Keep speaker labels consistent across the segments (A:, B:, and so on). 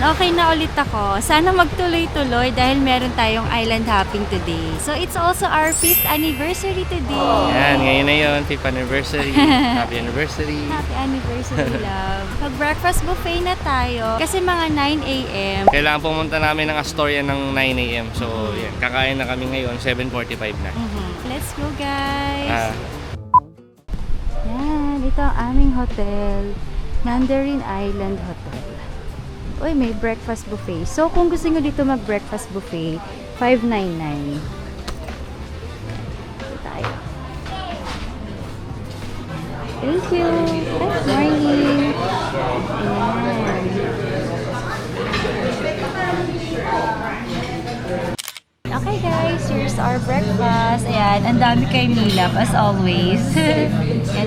A: okay na ulit ako. Sana magtuloy-tuloy dahil meron tayong island hopping today. So, it's also our 5th anniversary today.
B: Yan, ngayon na yun. 5th anniversary. Happy anniversary.
A: Happy anniversary, love. Mag-breakfast buffet na tayo. Kasi mga 9 a.m.
B: Kailangan pumunta namin ng Astoria ng 9 a.m. So, yan. Kakain na kami ngayon. 7:45 na.
A: Let's go, guys!
B: Ah,
A: Yan, ito ang aming hotel. Mandarin Island Hotel. Uy, may breakfast buffet. So, kung gusto nyo dito mag-breakfast buffet, $5.99. Ito tayo. Thank you. Good morning. Okay guys, here's our breakfast. Ayan, ang dami kay Milap as always. Ayan,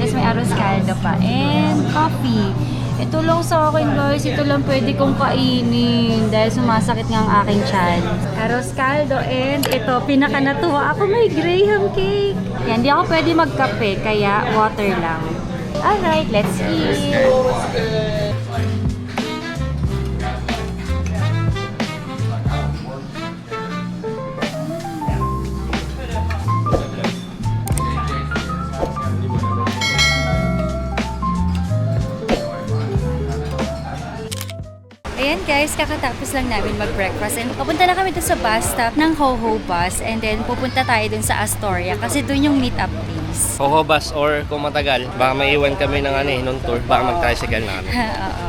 A: tapos may arroz caldo pa. And coffee. Ito lang sa akin guys, ito lang pwede kong kainin dahil sumasakit nga ang aking tiyan. Arroz caldo and ito, pinaka natuwa ako, may graham cake. Yan, di ako pwede magkape, kaya water lang. Alright, let's eat. Ayan guys, kakatapos lang namin mag-breakfast and papunta na kami dun sa bus stop ng Hoho Bus and then pupunta tayo dun sa Astoria kasi dun yung meet-up place.
B: Hoho bus or kung matagal, baka maiwan kami ng nung tour. Baka mag-tricycle na kami.
A: Oo.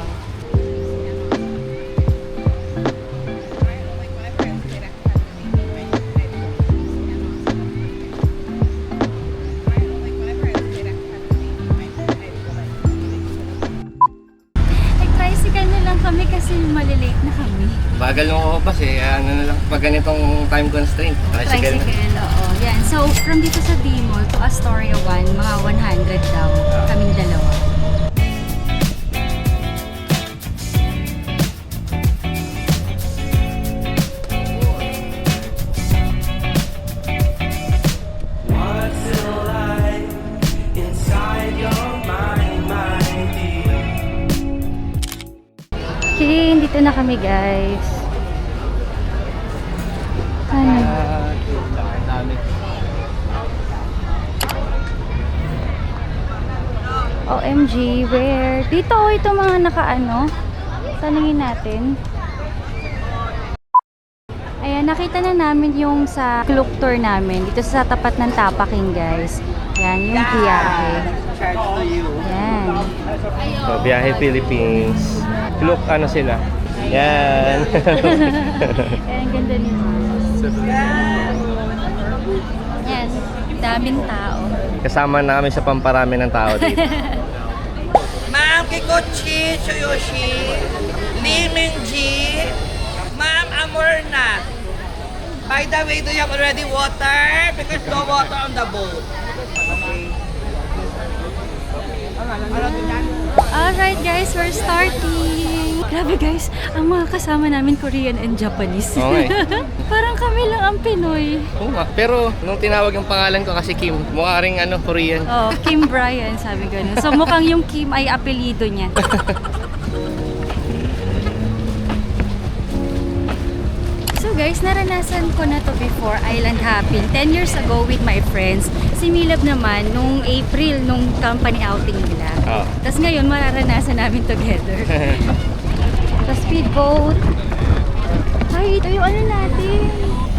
A: Nag-tricycle na lang kami kasi malilate na kami.
B: Bagal ng Hoho bus eh. Ano na lang, pag ganitong time constraint, tricycle na.
A: Oo. Yan. So, from dito sa D-Mall to Astoria 1, mga 100 daw. Kaming dalawa.
C: What's alive inside your mind, my dear?
A: Okay, dito na kami guys. Ano? OMG, where? Dito ito mga nakaano. Tanungin natin. Ayan, nakita na namin yung sa Klook tour namin. Dito sa tapat ng Tapaking guys. Yan, yung biyahe. Yan.
B: So, Biyahe Philippines. Look, ano sila? Yan.
A: Ayan, ang ganda nito. Yan, daming tao.
B: Kasama na kami sa pamparami ng tao dito.
D: Ma'am Kikochi, Tsuyoshi, Lee Mingji, Ma'am Amorna. By the way, do you have already water? Because no water on the boat.
A: Alright guys, we're starting! Grabe guys, ang mga kasama namin Korean and Japanese.
B: Okay.
A: Parang kami lang ang Pinoy.
B: Oo nga. Pero nung tinawag yung pangalan ko kasi Kim, mukha ring Korean.
A: Oh, Kim Brian, sabi ganun. So mukhang yung Kim ay apelido niya. So guys, naranasan ko na to before, island hopping. 10 years ago with my friends. Si Milab naman, nung April, nung company outing nila.
B: Oh.
A: Tapos ngayon, mararanasan namin together. Sa speedboat. Ay, ito yung ano natin.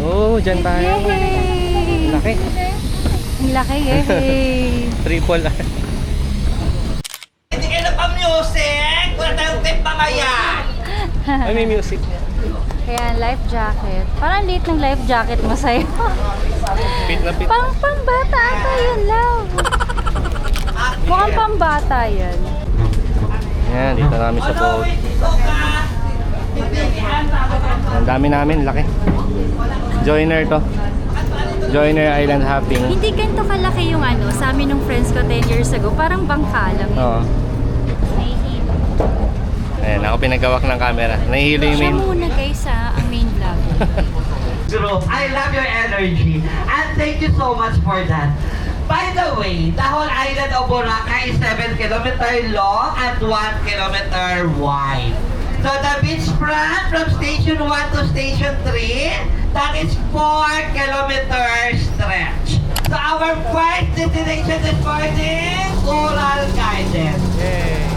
B: Oo, dyan tayo.
A: Yay!
B: Laki.
A: Ang laki, yay!
B: Triple.
D: Hindi kayo na pa-music! Wala tayong tip mamaya!
B: Ay, may music.
A: Kaya life jacket. Parang liit ng life jacket mo sa'yo.
B: Pit na pit.
A: Pambata ata yan, love. Mukhang pambata yan.
B: Yan, dito namin sa boat. Ang dami namin, laki. Joiner to. Joiner Island Hopping.
A: Hindi ganito kalaki yung ano, sa amin ng friends ko 10 years ago. Parang bangka lang yun.
B: Oo.
A: Nahihilo.
B: Ayan, ako pinagawak ng camera. Nahihilo yung
A: Siya
B: main.
A: muna guys sa ang main vlog.
D: Bro, I love your energy and thank you so much for that. By the way, the whole island of Boracay is 7 kilometers long and 1 kilometer wide. So the beachfront from station 1 to station 3, that is 4-kilometer stretch. So our first destination this morning, Coral Garden.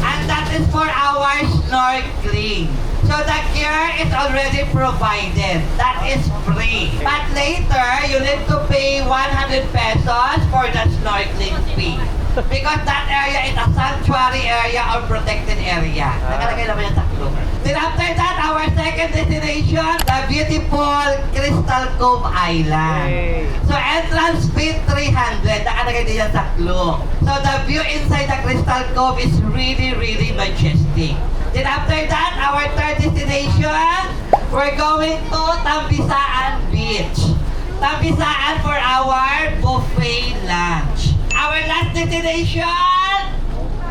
D: And that is for our snorkeling. So the gear is already provided. That is free. But later, you need to pay 100 pesos for the snorkeling fee. Because that area is a sanctuary area or protected area. Nakalagay naman yung taklo. Then after that, our second destination, the beautiful Crystal Cove Island. So entrance fee 300. Nakalagay din yung taklo. So the view inside the Crystal Cove is really, really majestic. Then after that, our third destination, we're going to Tambisaan Beach. Tambisaan for our buffet lunch. Our last destination,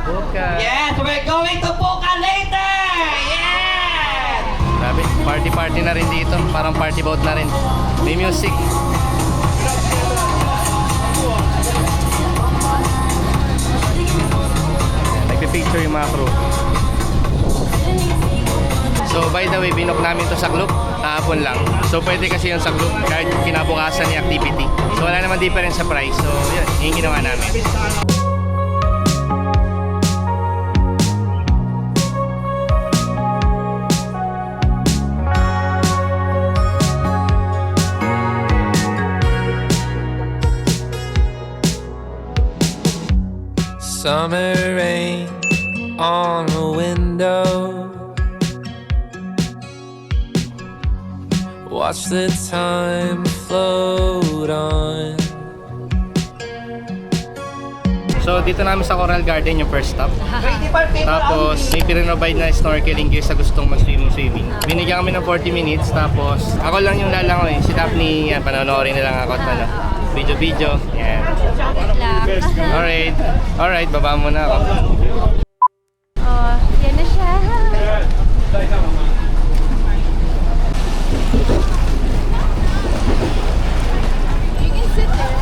B: Buka.
D: yes, we're going to Buka later! Yes!
B: Grabe, party-party na rin dito. Parang party boat na rin. May music. Nagpipicture yung mga crew. So by the way, binok namin to sa club kahapon lang. So pwede kasi yung sa club kahit kinabukasan ni activity. So wala naman difference sa price. So yun, yung ginawa namin.
C: Summer rain on the window. Watch the time float on.
B: So dito namin sa Coral Garden yung first stop.
D: Ready for people
B: Tapos may pinrovide na snorkeling gear sa gustong mag-swimming. Binigyan kami ng 40 minutes. Tapos ako lang yung lalangoy. Si Daphne, yan, panonoorin na lang ako at ano, video-video. Yan. Alright, baba muna ako.
A: Oh, yan na siya. You can sit there.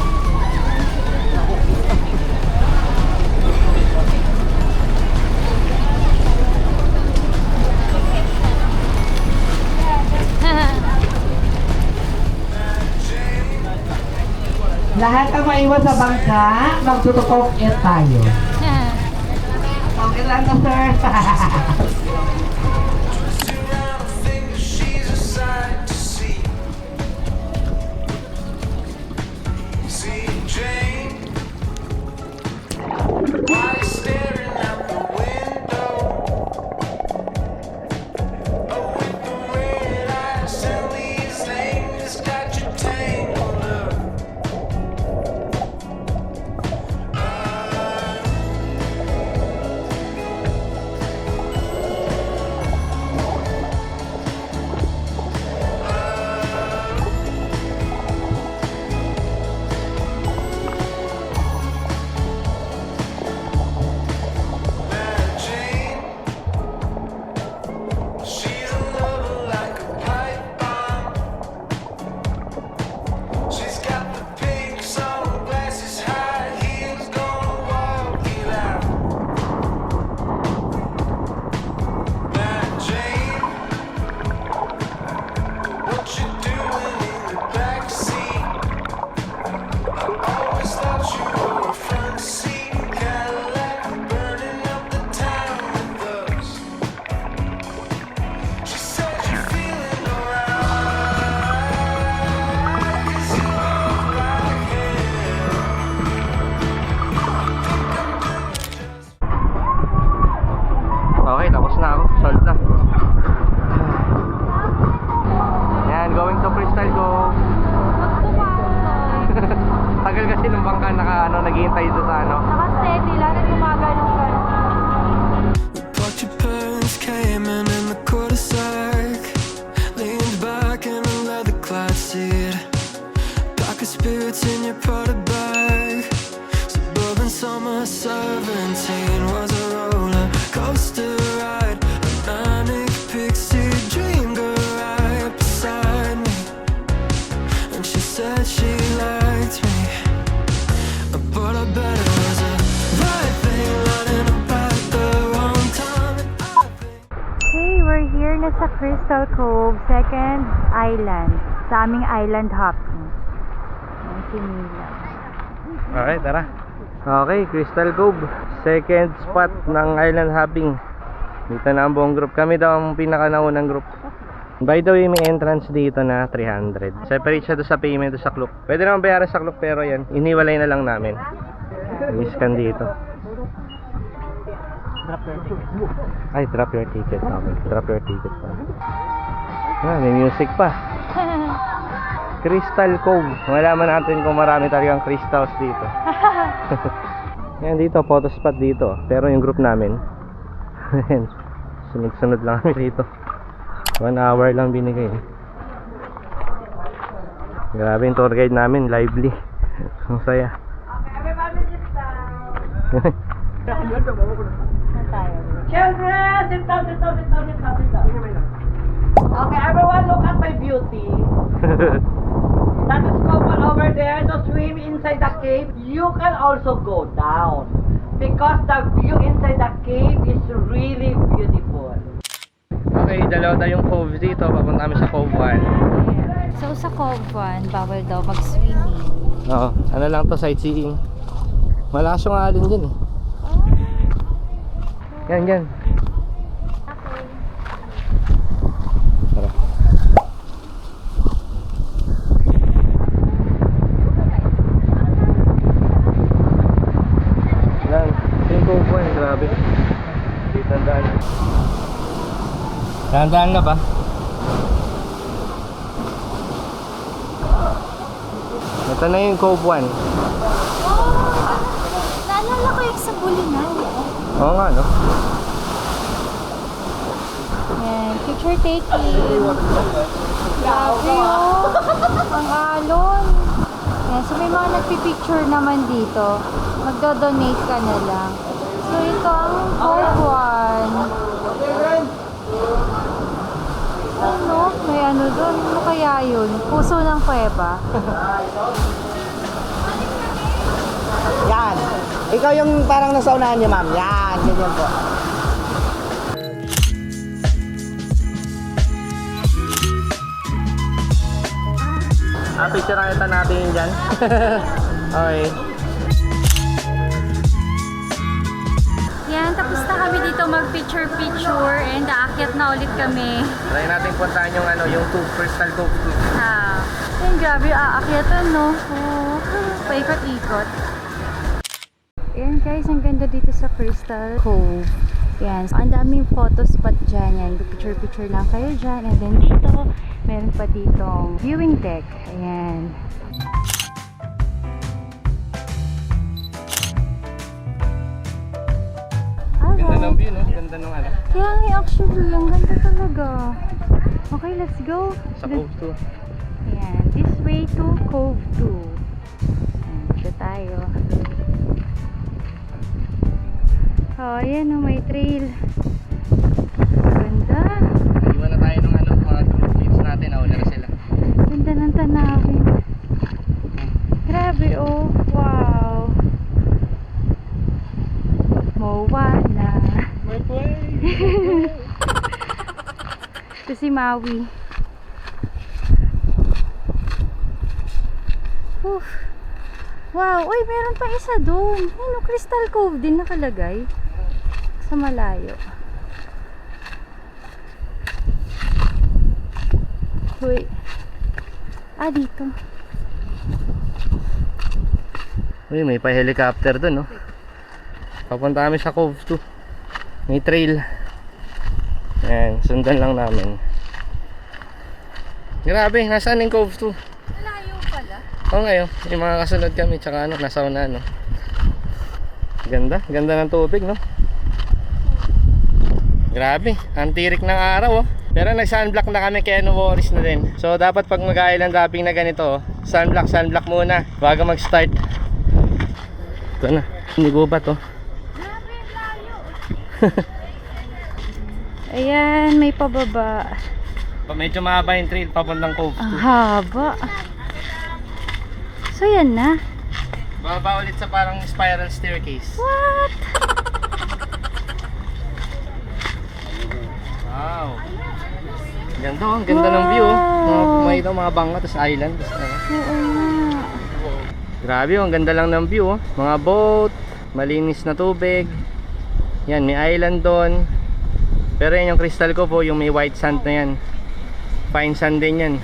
D: Lahat ang maiwan sa bangka, magtutukok it tayo. Okay lang na, sir.
C: She's a sight to see. See Jane, why you staring out the window? Oh, with the red eyes and these things got you tangled up. She's a lover like a pipe bomb. She's got the pink sunglasses, high heels, gonna walk it out. Now, Jane, what you doing in the backseat? I always thought you were a front seat Cadillac, burning up the town with us. She said you're feeling alright, 'cause you look like hell.
B: Okay, tapos na ako. Solved na. Yan, going to Crystal Cove. Tagal kasi nung bangka naghihintay doon sa ano.
A: Naka-steady lang at gumagano-gano.
C: But your parents came in the cul-de-sac, leaned back in a leather-clad seat, pocket spirits in your Prada bag. Suburban summer 17 was a roller coaster ride, a manic pixie dream girl right beside me, and she said she liked me, but I bet it was a right thing lining up at the wrong time.
A: Hey, we're here na sa Crystal Cove, second island. Sa aming island hopping. Ayan si Mila.
B: Okay, tara. Okay, Crystal Cove. Second spot ng island hopping. Dito na ang buong group. Kami daw ang pinakanaunang group. By the way, may entrance dito na 300. Separate siya doon sa payment doon sa Klook. Pwede naman bayaran sa Klook pero yan, iniwalay na lang namin. I-scan dito. Ay, drop your ticket. Okay, drop your ticket pa. Ah, may music pa. Crystal Cove. Malaman natin kung marami talagang crystals dito. Yan dito, photo spot dito. Pero yung group namin, sunod-sunod lang kami dito. 1 hour lang binigay. Grabe yung tour guide namin, lively. Ang saya.
D: Children, sit down, sit down, sit down, sit down, sit down. Okay, everyone look at my beauty. That is common over there to swim inside the cave. You can also go down because the view inside the cave is really beautiful.
B: Okay, dalawa tayong cove dito. Papunta kami sa Cove 1.
A: So sa Cove 1, bawal daw mag-swimming.
B: Oo, ano lang to, sightseeing. Malakas yung alin dyan eh. Yan, yan. Tara. Yan, ito yung Cove 1, grabe. Dito ang daan. Dahan-dahan na ba? Ito na yung Cove 1.
A: Naalala ko yung sa Bulinay.
B: Oo nga, no?
A: Yan, picture taking. Grabe oh. Ang alon. Yan, so may mga nagpipicture naman dito. Magdo-donate ka na lang. So ito ang Cove 1. Ano? May ano doon? Ano kaya yun? Puso ng kuweba.
D: Yan. Ikaw yung parang nasa unahan niya, ma'am. Yan, ganyan po.
B: Picture na kita natin yun dyan. Okay.
A: Yan, tapos na kami dito mag-picture-picture and aakyat na ulit kami.
B: Try natin puntahan yung ano, yung Crystal Cove 2.
A: Yan, grabe aakyatan, no? Oh, paikot-ikot. Ayan guys, ang ganda dito sa Crystal Cove. Yan, so, ang daming photo spot dyan. Yan, picture-picture lang kayo dyan. And then dito, meron pa ditong viewing deck. Ayan.
B: Ganda ng view, no? Ganda ng ano.
A: Kaya nga actually, ang ganda talaga. Okay, let's go.
B: Sa Cove 2.
A: Ayan, this way to Cove 2. Ayan, dito tayo. Oh, ayan oh, may trail. Ganda.
B: Iwan na tayo ng ano, mga group natin. Nauna na sila.
A: Ganda ng tanawin. Grabe oh, wow. Moana. Ito si Maui. Oof. Wow, uy, meron pa isa doon. Ano, Crystal Cove din nakalagay. Sa malayo. Uy. Dito.
B: Uy, may pa-helicopter dun, no? Papunta kami sa Cove 2. May trail. Ayan, sundan lang namin. Grabe, nasaan yung Cove 2?
A: Malayo pala.
B: Oo ngayon, yung mga kasunod kami, tsaka ano, nasa una, no? Ganda, ganda ng tubig, no? Grabe, ang tirik ng araw, oh. Pero nag-sunblock na kami kaya no worries na din. So dapat pag mag-island hopping na ganito, sunblock muna bago mag-start. Ito na, hindi gubat, oh.
A: Grabe, layo. Ayan, may pababa.
B: Medyo mahaba yung trail papuntang Cove 2.
A: Ang haba. So yan na.
B: Bababa ulit sa parang spiral staircase.
A: What?
B: Wow. Ganda, ang ganda ng view. May ito mga bangka, tapos island. Tapos,
A: Oo nga.
B: grabe, ang ganda lang ng view. Mga boat, malinis na tubig. Yan, may island doon. Pero yan yung Crystal Cove, yung may white sand na yan. Fine sand din yan.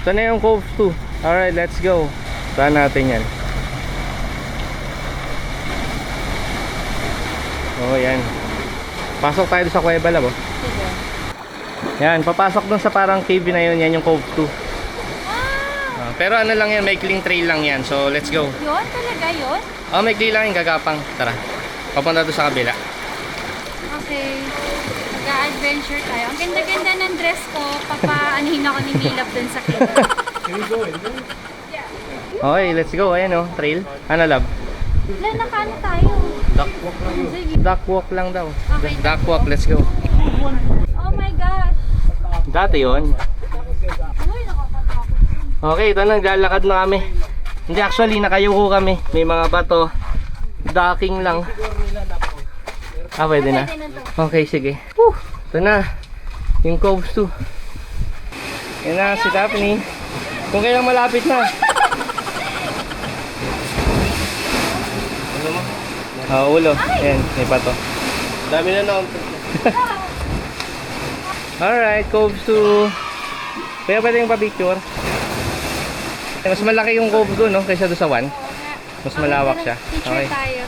B: Ito na yung Cove 2. Alright, let's go. Saan natin yan? Oh, yan. Pasok tayo sa Cueva Lab.
A: Sige.
B: Yan, papasok dun sa parang cave na yun. Yan yung Cove 2. Pero ano lang yan, may clean trail lang yan. So, let's go.
A: Yun talaga yun?
B: Oh, may clean lang yung gagapang. Tara. Papunta doon sa kabila.
A: Okay. Mag-a-adventure tayo. Ang ganda-ganda ng dress ko. Papaanihin ako ni Milap dun sa kid.
B: Okay, let's go. Ayan oh, trail. Ano, love?
A: Wala, nakaano tayo.
B: Duck walk.
A: Sige.
B: Duck walk lang daw.
A: Okay,
B: Duck walk, let's go.
A: Oh my gosh.
B: Dati yun.
A: Uy, nakakatakot.
B: Okay, ito na, naglalakad na kami. Hindi, actually, nakayuko kami. May mga bato. Docking lang. Ah, pwede na. Okay, sige. Whew, ito na. Yung Cove 2. Yan na, si Daphne. Kung kailang malapit na. Ano mo? Ulo. Yan, may bato. Dami na noon. Alright, Cove 2. Kaya pwede yung pa-picture. Mas malaki yung Cove doon, no? Kaysa doon sa 1. Mas malawak siya.
A: Picture
B: Okay.
A: tayo.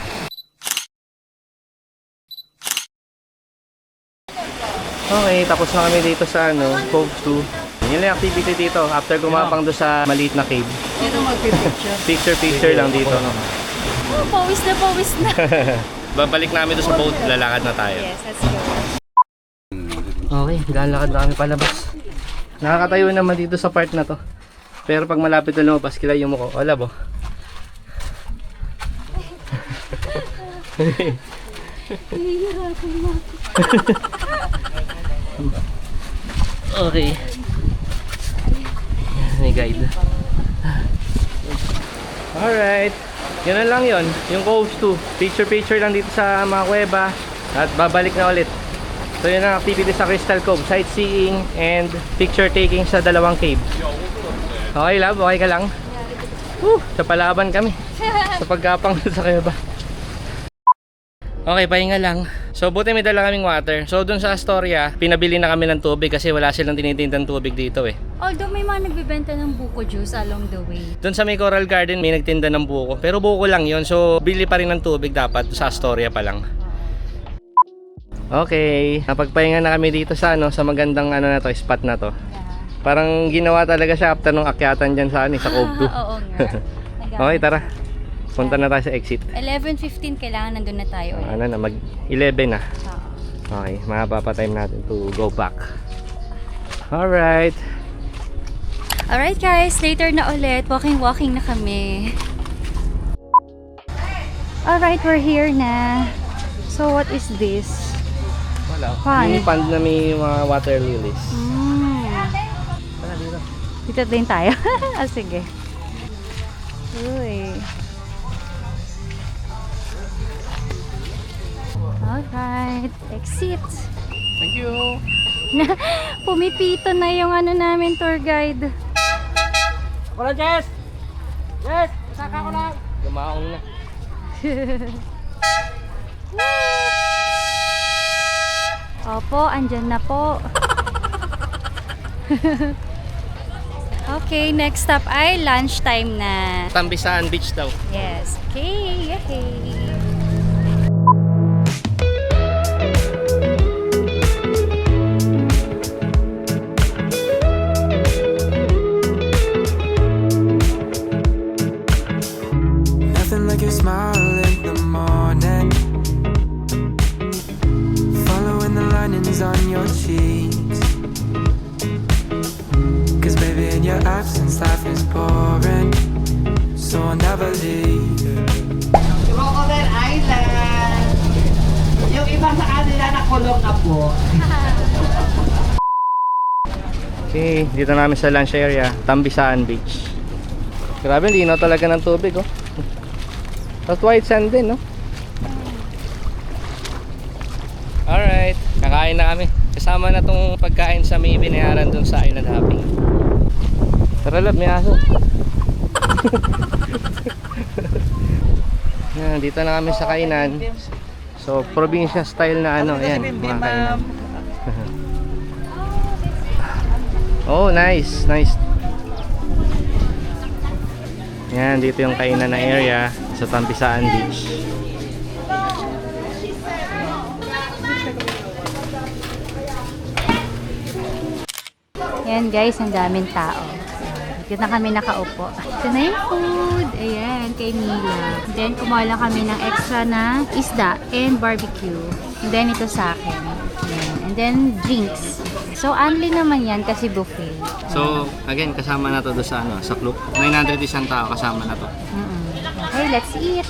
B: Okay, tapos na kami dito sa Cove 2. Yun lang yung activity dito. After gumapang doon sa maliit na cave.
D: Sino magpipicture?
B: Picture lang dito.
A: Oh, pawis na.
B: Babalik namin doon sa boat. Lalakad na tayo.
A: Yes, let's go.
B: Okay, lalakad na kami palabas. Nakakatayo naman dito sa part na to. Pero pag malapit na lumabas, kilay yung mukha. Wala ba? Okay. May guide. Alright. Yun na lang yun. Yung Cove 2. Picture lang dito sa mga kuweba. At babalik na ulit. So yun ang activity sa Crystal Cove. Sightseeing and picture taking sa dalawang cave. Okay love, okay ka lang? Sa palaban kami. Sa pagkapang sa kuweba. Okay, pahinga lang. So buti may dala kaming water. So dun sa Astoria, pinabili na kami ng tubig kasi wala silang tinitindang tubig dito eh.
A: Although may mga nagbebenta ng buko juice along the way.
B: Dun sa may Coral Garden may nagtinda ng buko. Pero buko lang yun. So bili pa rin ng tubig dapat sa Astoria pa lang. Okay, napagpahinga na kami dito sa sa magandang na to, spot na to. Parang ginawa talaga siya after nung akyatan dyan sa sa Cove 2.
A: Oo nga.
B: Okay, tara. Punta na tayo sa exit.
A: 11:15 kailangan nandun na tayo.
B: Ano na, mag 11 na.
A: Oo.
B: Okay, mapapa-time natin to go back. Alright.
A: Alright guys, later na ulit. Walking na kami. Alright, we're here na. So what is this?
B: Wala.
A: Pond.
B: May pond na may mga water lilies. Tara dito.
A: Dito din tayo. Sige. Uy. Alright, exit.
B: Thank you.
A: Pumipito na yung namin tour guide.
D: Wala, Jess! Jess! Saka ko lang!
B: Gumaong na.
A: Opo, andyan na po. Okay, next stop ay lunchtime na.
B: Tambisaan Beach daw.
A: Yes, okay, okay.
C: Nothing like your smile in the morning, following the linings on your cheeks. 'Cause baby, in your absence, life is boring, so I'll never leave.
D: Crocodile Island! Yung iba sa kanila nakulong na po.
B: Okay, dito namin sa lunch area, Tambisaan Beach. Grabe, hindi na talaga ng tubig, oh. At white sand din, no? Alright, kakain na kami. Kasi kasama na tong pagkain sa may binayaran dun sa island hopping. Tara love, may aso. Yan, dito na kami sa kainan. So, probinsya style na ano, yan, mga kainan. Oh, nice, nice. Yan, dito yung kainan na area sa Tampisaan Beach.
A: Ayan guys, ang daming tao. Dito na kami nakaupo. Ito na yung food. Ayan, kay Mila. Then, kumuha lang kami ng extra na isda and barbecue. And then, ito sa akin. Ayan. And then, drinks. So, only naman yan kasi buffet.
B: So, again, kasama na to do sa ano, sa club. 900 isang tao kasama na to.
A: Okay, let's eat.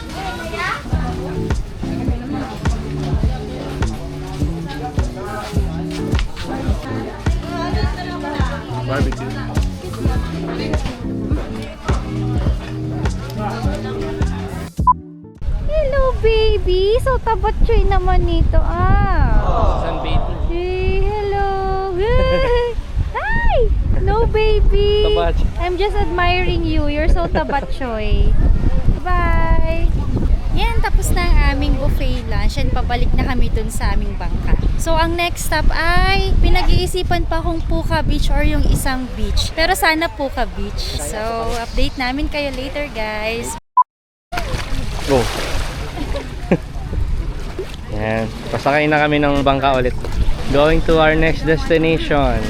B: Barbecue.
A: Hello, baby. So, tabatchoy naman nito.
B: Sunbathing.
A: Hey, hello. Hi! No, baby.
B: Tabatchoy.
A: I'm just admiring you. You're so tabatchoy. Bye! Yan, tapos na ang aming buffet lunch and pabalik na kami dun sa aming bangka. So, ang next stop ay pinag-iisipan pa kung Puka Beach or yung isang beach. Pero sana Puka Beach. So, update namin kayo later, guys.
B: Go. Yan. Pasakay na kami ng bangka ulit. Going to our next destination.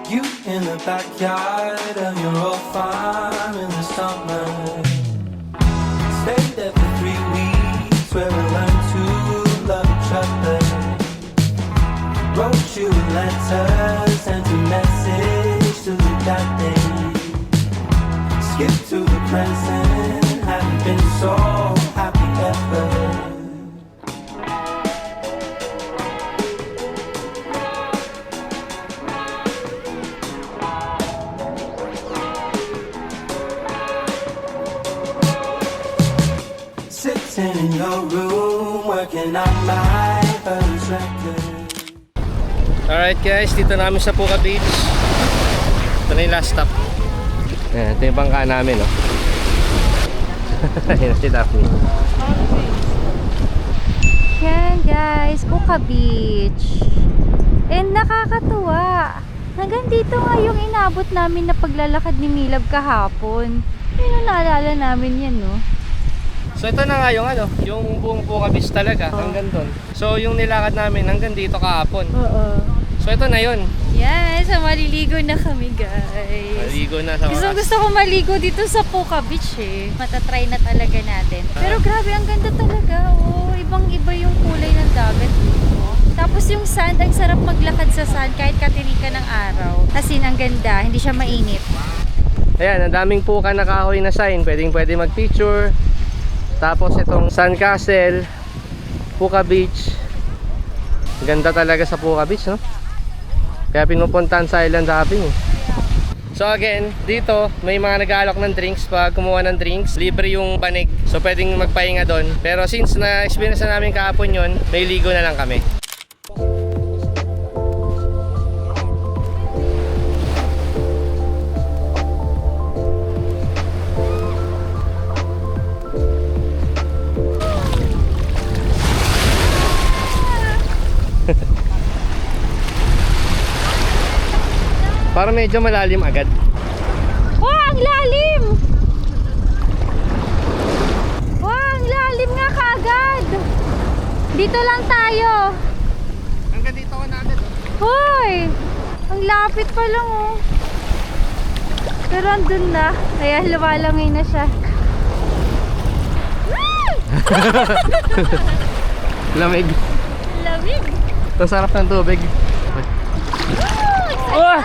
C: You in the backyard of your old farm in the summer. Stayed there for 3 weeks where we learned to love each other. Wrote you letters, sent a message to that day. Skip to the present, haven't been so happy ever. Sitting in your room, working on my first record.
B: Alright guys, dito na kami sa Puka Beach. Ito na yung last stop. Ayan, ito yung bangka namin, no? Ayan si Daphne.
A: Yan guys, Puka Beach. And nakakatuwa. Hanggang dito nga yung inabot namin na paglalakad ni Milab kahapon. Yun ang naalala namin yan, no?
B: So ito na nga yung ano, yung buong Puka Beach talaga, hanggang doon. So yung nilakad namin hanggang dito kahapon.
A: Oo.
B: So ito na yun.
A: Yan, so maliligo na kami guys.
B: Maligo na sa
A: Gusto ko maligo dito sa Puka Beach eh. Matatry na talaga natin. Pero grabe, ang ganda talaga. Oh, ibang-iba yung kulay ng dagat dito. Tapos yung sand, ang sarap maglakad sa sand kahit katirikan ng araw. As in, ang ganda. Hindi siya mainit.
B: Ayan, ang daming puka na kahoy na sign. Pwede mag-picture. Tapos itong Sandcastle, Puka Beach. Ganda talaga sa Puka Beach, no? Kaya pinupuntahan sa island hopping. So again, dito may mga nag-aalok ng drinks. Pag kumuha ng drinks, libre yung banig. So pwedeng magpahinga doon. Pero since na-experience na namin kahapon yun, may ligo na lang kami. Para medyo malalim agad.
A: Wow, ang lalim! Wow, ang lalim nga kaagad! Dito lang tayo.
B: Hanggang dito ko na agad.
A: Hoy! Ang lapit pa lang oh. Pero andun na. Kaya lumalangay na siya.
B: Lamig.
A: Lamig!
B: Ang sarap ng tubig. Oh!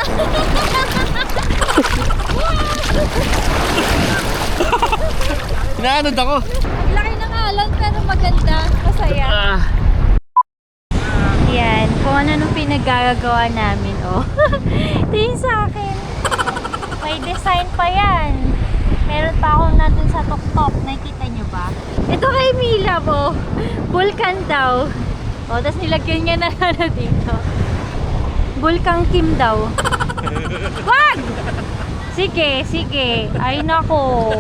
B: Inaanod ako.
A: Ang laki ng alon pero maganda. Masaya.
B: Ah.
A: Yan. Kung ano nung pinaggagawa namin, oh. Tingin sa akin. May design pa yan. Meron pa akong nandun sa top-top. Nakikita nyo ba? Ito kay Mila, oh. Vulcan daw. Oh, tapos nilagyan niya na ano dito. Vulcan Kim daw. Wag! Sige, sige. Ay nako.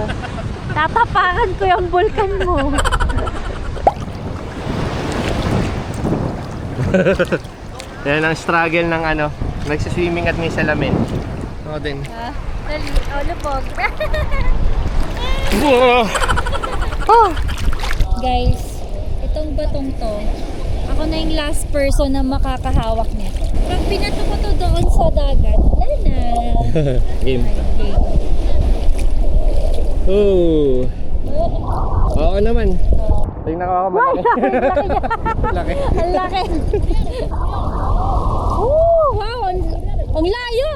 A: Tatapakan ko yung vulkan mo.
B: Yan ang struggle ng ano, nagsiswimming at may salamin. Ako din.
A: Dali, lupog.
B: Oh!
A: Guys, itong batong to, ako na yung last person na makakahawak nito. Pag pinato ko to doon sa dagat, wala na.
B: Game.
A: Okay.
B: Oh!
A: Oh,
B: Oo naman.
A: oh.
B: Tingnan ko ako malaki. Laki.
A: Ang laki. Oh, wow, ang layo.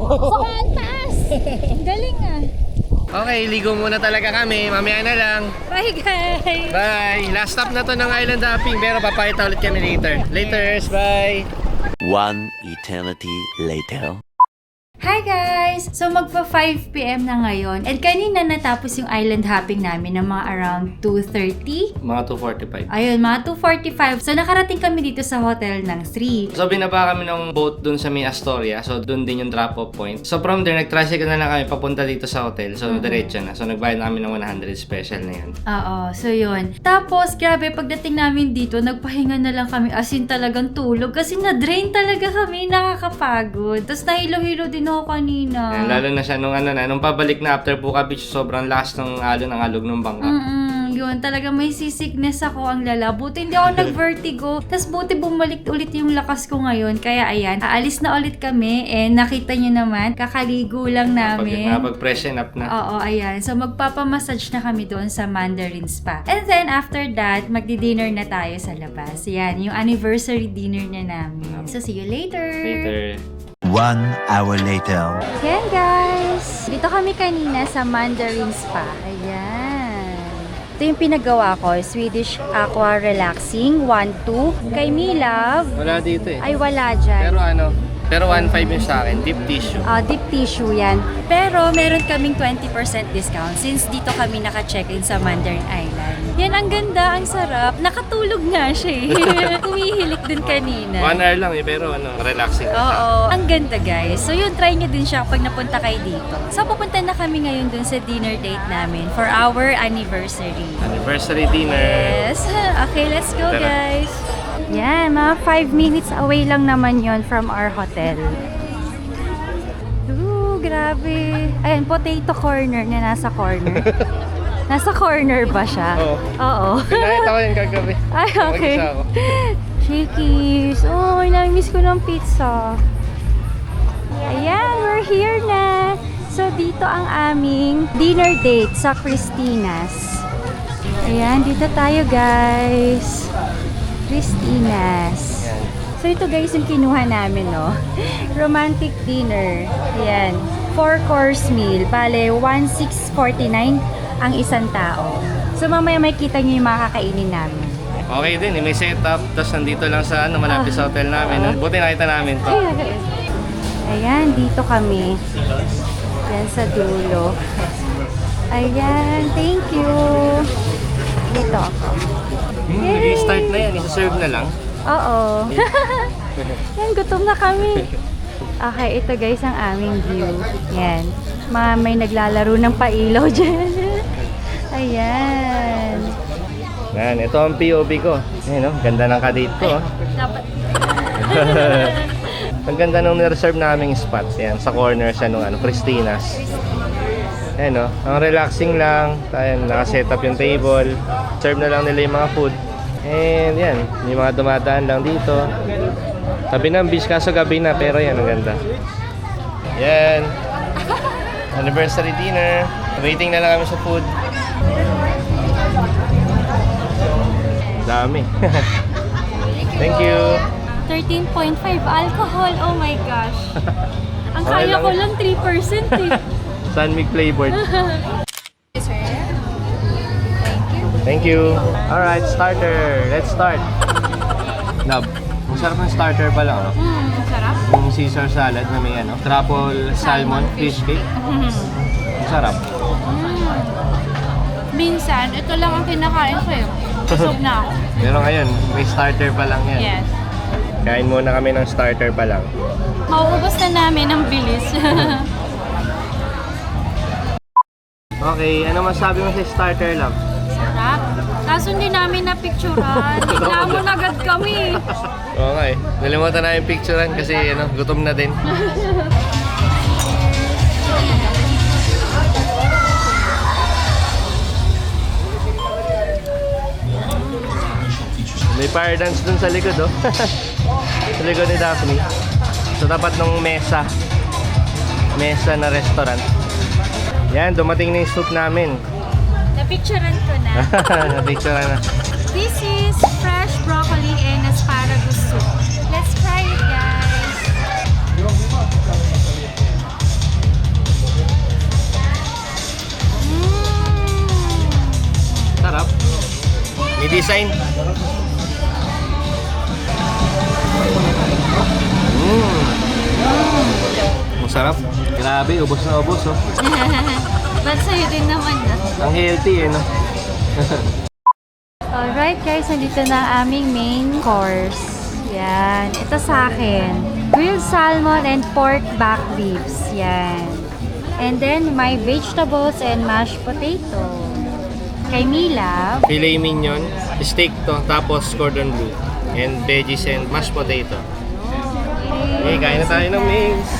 A: Saka ang taas. Ang galing ah.
B: Okay, ligo muna talaga kami. Mamaya na lang.
A: Bye guys.
B: Bye! Last stop na to ng island hopping pero papakita ulit kami later. Laters, bye!
E: One eternity later.
A: Hi guys! So magpa 5 PM na ngayon and kanina natapos yung island hopping namin ng mga around 2:30.
B: Mga 2:45.
A: Ayun, mga 2:45. So nakarating kami dito sa hotel ng 3.
B: So binaba kami ng boat dun sa may Astoria. So dun din yung drop-off point. So from there, nag-tricycle na lang kami papunta dito sa hotel. So diretso na. So nagbayad namin ng 100 special na yun.
A: Oo, so yun. Tapos, grabe, pagdating namin dito, nagpahinga na lang kami. As in talagang tulog. Kasi na-drain talaga kami, nakakapagod. Tapos nahilo-hilo din ako kanina.
B: Ayan, lalo na siya nung pabalik na after Puka Beach, sobrang lakas ng alog ng bangka.
A: Yun, talaga may sickness ako ang lala. Buti hindi ako nag-vertigo. Tapos buti bumalik ulit yung lakas ko ngayon. Kaya ayan, aalis na ulit kami. And nakita nyo naman, kakaligo lang namin.
B: Napag-freshen up na.
A: Oo, ayan. So magpapamassage na kami doon sa Mandarin Spa. And then after that, magdi-dinner na tayo sa labas. Yan, yung anniversary dinner na namin. So see you later!
B: Later.
E: 1 hour later.
A: Yan guys! Dito kami kanina sa Mandarin Spa. Ayan. Ito yung pinagawa ko, Swedish Aqua Relaxing 1-2. Kay Milove,
B: Wala dito eh.
A: ay wala dyan.
B: Pero 1.5 yung sa akin, deep tissue.
A: Deep tissue yan. Pero meron kaming 20% discount since dito kami naka-check-in sa Mandarin Island. Yan, ang ganda, ang sarap. Nakatulog nga siya eh. Kumihilik din kanina.
B: 1 hour lang eh, pero relaxing.
A: Oo. Ang ganda guys. So yun, try nyo din siya pag napunta kayo dito. So pupunta na kami ngayon dun sa dinner date namin for our anniversary.
B: Anniversary dinner.
A: Yes. Okay, let's go
B: Tara.
A: guys. Yan, mga 5 minutes away lang naman yon from our hotel. Ooh, grabe. Ayan, potato corner na nasa corner. Nasa corner ba siya?
B: Oo.
A: Oo.
B: Pinakita ko yung kagabi.
A: Ay, okay.
B: Mag-isa ako.
A: Shakey's. Oh, namiss ko ng pizza. Ayan, we're here na. So, dito ang aming dinner date sa Christina's. Ayan, dito tayo guys. Christina's. So, ito guys yung kinuha namin, no? Romantic dinner. Ayan. 4-course meal. Bale, 1,649 ang isang tao. So, mamaya may kita nyo yung makakainin namin.
B: Okay din, may setup. Tapos nandito lang sa malapit sa hotel namin. Buti nakita namin to.
A: Ayan, dito kami. Yan sa dulo. Ayan, thank you. Dito ako.
B: Nag-start na yan, isa-serve na lang.
A: Oo. Yan, gutom na kami. Okay, ito guys ang aming view. Yan. May naglalaro ng pailaw dyan. Ayan.
B: Yan, ito ang POV ko. Ayan, ganda ng kadate ko.
A: Dapat.
B: Ang ganda nung nireserve naming spot. Yan, sa corner siya nung Christina's. Ayan, ang relaxing lang. Ayan, nakaset up yung table. Serve na lang nila yung mga food. And yan, yung mga dumadaan lang dito. Tabi ng beach, kaso gabi na, pero yan, ang ganda. Yan. Anniversary dinner. Waiting na lang kami sa food. Dami. Thank you.
A: 13.5 alcohol. Oh my gosh. Ang
B: Okay
A: kaya
B: lang
A: ko
B: eh.
A: lang 3% eh.
B: Sunmig flavored. Thank you. Alright, starter. Let's start. Love, Ang sarap ng starter pa lang, no?
A: Sarap.
B: Yung Caesar salad na may ano, truffle salmon fish cake. Ang sarap.
A: Minsan, ito lang ang kinakain ko eh. Busog na ako.
B: Pero ngayon, may starter pa lang yan.
A: Yes.
B: Kain muna kami ng starter pa lang.
A: Mauubos na namin ang bilis.
B: Okay, ano masabi mo sa starter lang?
A: Sarap. Kaso hindi namin na-picturean. Namon agad kami.
B: Oo nga eh. Nalimutan na yung picturean kasi ano, gutom na din. May fire dance dun sa likod, oh. Sa likod ni Daphne. Sa tapat ng mesa. Mesa na restaurant. Yan, dumating na yung soup namin.
A: Na-picturean ko na.
B: Na-picturean na.
A: This is fresh broccoli and asparagus soup. Let's try it, guys.
B: Sarap. May design. Ang sarap. Grabe, ubos na ubos, oh.
A: Ba't sa'yo din naman na?
B: Ang healthy, eh, no?
A: Alright guys, nandito na ang aming main course. Yan. Ito sa akin. Grilled salmon and pork back ribs. Yan. And then, my vegetables and mashed potato. Kay Mila.
B: Filet mignon, steak to, tapos cordon bleu. And veggies and mashed potato. Okay, kain na tayo ng mains.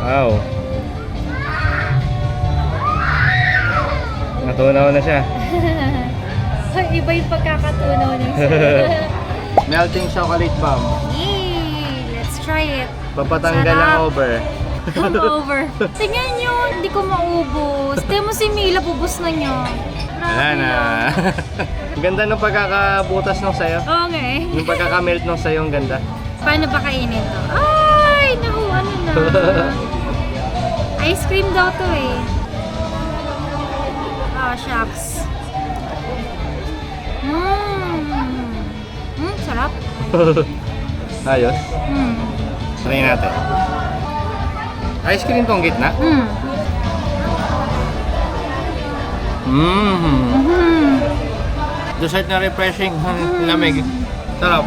B: Wow. Natunaw na siya.
A: Iba yung pagkakatunaw ng
B: Melting chocolate bomb.
A: Yay! Let's try it.
B: Papatanggal
A: Sarap.
B: ang over.
A: Come over. Tingnan nyo, hindi ko maubos. Tingnan mo si Mila, bubos na niya.
B: Wala na. Ang ganda ng pagkakabutas ng sayo.
A: Oo nga eh.
B: Yung pagkakamelt ng sayo, ang ganda.
A: Paano ba kainin to? Ay, naku, ano na. Ice cream daw to eh. Oh, shucks. Sarap.
B: Ayos.
A: Mm.
B: Try natin. Ice cream tong gitna.
A: Mm.
B: Dessert na refreshing. Lamig. Sarap.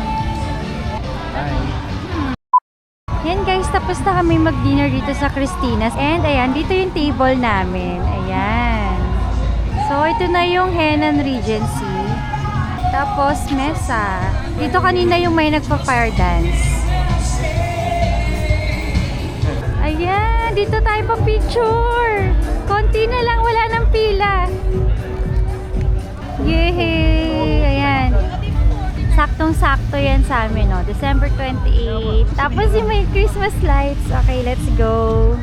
A: Yan guys, tapos na kami mag-dinner dito sa Christina's. And ayan, dito yung table namin. Ayan. So, ito na yung Henan Regency. Tapos, mesa. Dito kanina yung may nagpa-fire dance. Ayan, dito tayo pa-picture. Konti na lang, wala nang pila. Yay! Ayan. Saktong-sakto yan sa amin, no? December 28. Tapos yung may Christmas lights. Okay, let's go.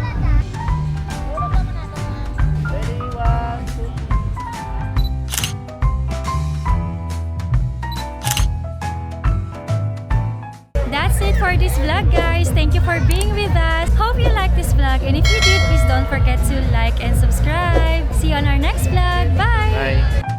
A: That's it for this vlog, guys. Thank you for being with us. Hope you like this vlog. And if you did, please don't forget to like and subscribe. See you on our next vlog. Bye!
B: Bye.